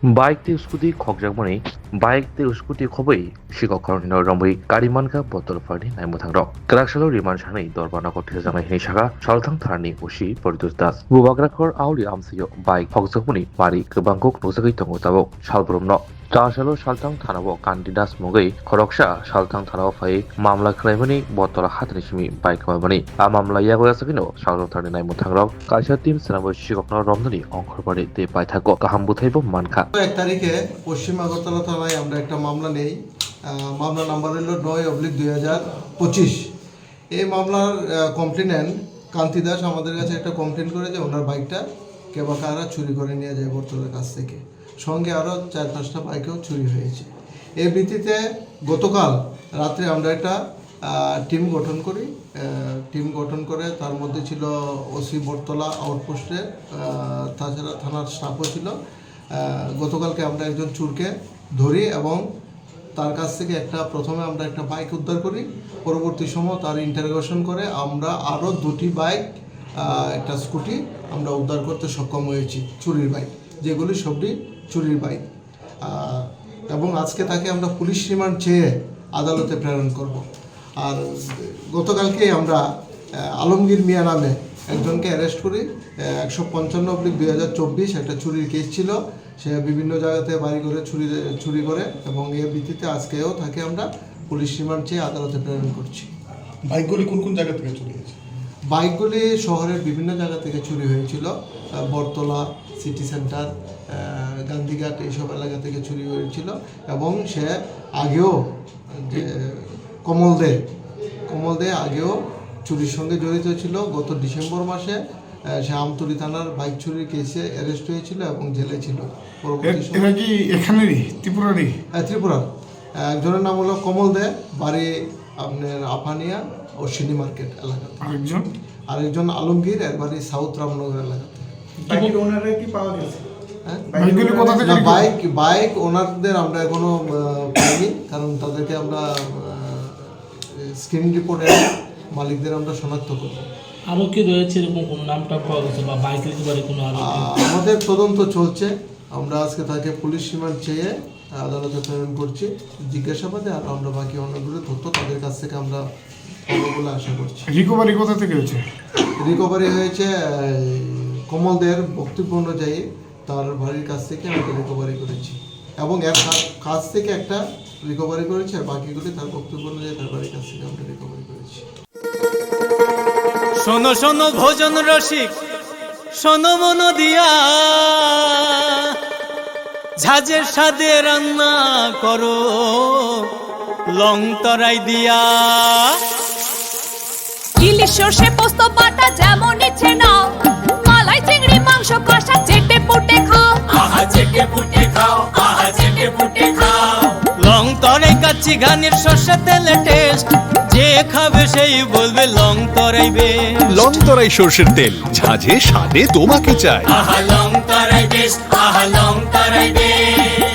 Baik ti uskuti khokjak mani baik ti uskuti khobai sikok koroni rambui karimanka botol farni naimo thangrok kraksalo riman sanai dorbana kothi janai hini saka salthang tharani usi Poritos Das bubagrakor auli amsiyo baik khokjak mani pari kebangkok nusagai tongo tabok salbromno Tasalo saltang thanao kandidas mogai khoroksa saltang thanao phai mamla khlaimani botola hatni simi baik mani a mamla yago asakino saltang tharni naimo thangrok kaisa team sanabo sikokno romdani ongkhorpari te pai thako kaham buthaibo manka 1 তারিখে পশ্চিম আগরতলা থানায় আমরা একটা মামলা নেই। মামলা number হলো 9/2025। এই মামলার কমপ্লেনেন্ট কান্তি দাস আমাদের কাছে একটা কমপ্লেন করে যে ওনার বাইকটা কেবা কারা চুরি করে নিয়ে যায় বর্তলের কাছ থেকে, সঙ্গে আরও 4-5টা বাইকও চুরি হয়েছে। এই ভিত্তিতে গতকাল রাত্রে আমরা একটা টিম গঠন করে তার মধ্যে ছিল ওসি বর্তলা আউটপোস্টের, তাছাড়া থানার স্টাফও ছিল। গতকালকে আমরা একজন চোরকে ধরি এবং তার কাছ থেকে প্রথমে আমরা একটা বাইক উদ্ধার করি। পরবর্তী সময় তার ইন্টারোগেশন করে আমরা আরও 2টি বাইক, একটা স্কুটি আমরা উদ্ধার করতে সক্ষম হয়েছি, চুরির বাইক, যেগুলি সবটি চুরির বাইক। এবং আজকে তাকে আমরা পুলিশ রিমান্ড চেয়ে আদালতে প্রেরণ করব। আর গতকালকে আমরা আলমগীর মিয়া নামে একজনকে অ্যারেস্ট করি। 155/2024 একটা চুরির কেস ছিল। সে বিভিন্ন জায়গাতে বাড়ি করে চুরি করে এবং এর ভিত্তিতে আজকেও তাকে আমরা পুলিশ রিমান্ড চেয়ে আদালতে প্রেরণ করছি। বাইকগুলি কোন কোন জায়গা থেকে চুরি হয়েছে? বাইকগুলি শহরের বিভিন্ন জায়গা থেকে চুরি হয়েছিল। বর্তলা, সিটি সেন্টার, গান্ধীঘাট এইসব এলাকা থেকে চুরি হয়েছিল এবং সে আগেও যে কমলদে আগেও চুরির সঙ্গে জড়িত ছিল। গত ডিসেম্বর মাসে সে আমতলী থানার বাইক চুরির কেসে অ্যারেস্ট হয়েছিল এবং জেলে ছিল। এরা কি এখানেরই ত্রিপুরারই? ত্রিপুরার। একজনের নাম হলো কমল দে, বাড়ি আপনার আফানিয়া ও সিনি মার্কেট এলাকাতে। আরেকজন আলমগীর, এর বাড়ি সাউথ রামনগর এলাকাতে। বাইক ওনারদের আমরা এখনো পাইনি, কারণ তাদেরকে আমরা স্ক্রিনিং রিপোর্টে মালিকদের আমরা শনাক্ত করব। আরও কি রয়েছে এরকম কোনো নামটা পাওয়া গেছে বা বাইকের বাড়ি কোনো আমাদের তদন্ত চলছে। আমরা আজকে তাকে পুলিশ রিমান্ড চেয়ে আদালতে প্রেরণ করছি জিজ্ঞাসাবাদে। আর আমরা বাকি অন্যগুলো তথ্য তাদের কাছ থেকে আমরা পাবো বলে আশা করছি। রিকভারি কোথা থেকে হয়েছে? রিকভারি হয়েছে কমলদের বক্তব্য অনুযায়ী তার বাড়ির কাছ থেকে আমরা রিকভারি করেছি এবং এর কাছ থেকে একটা রিকভারি করেছি, আর বাকিগুলি তার বক্তব্য অনুযায়ী তার বাড়ির কাছ থেকে আমরা রিকভারি করেছি। শোনো শোনো ভোজন রসিক, শোনো মন দিয়া, ঝাঁঝের স্বাদে রান্না করো লং তরাই দিয়া। ইলিশ সর্ষে পোস্ত বাটা যেমন ইচ্ছে নাও, মালাই চিংড়ি মাংস কষা চেটে পুটে খাও, আহা চেটে পুটে খাও, আহা চেটে পুটে খাও। লং তরাই কাচ্চি ঘানির সর্ষে তেলে টেস্ট, যে খাবে সেই বলবে লং তরাই বেশ। লং তরাই সর্ষের তেল, ঝাঁঝে স্বাদে তোমাকে চাই। আহা লং তরাই বেশ, আহা লং তরাই বেশ।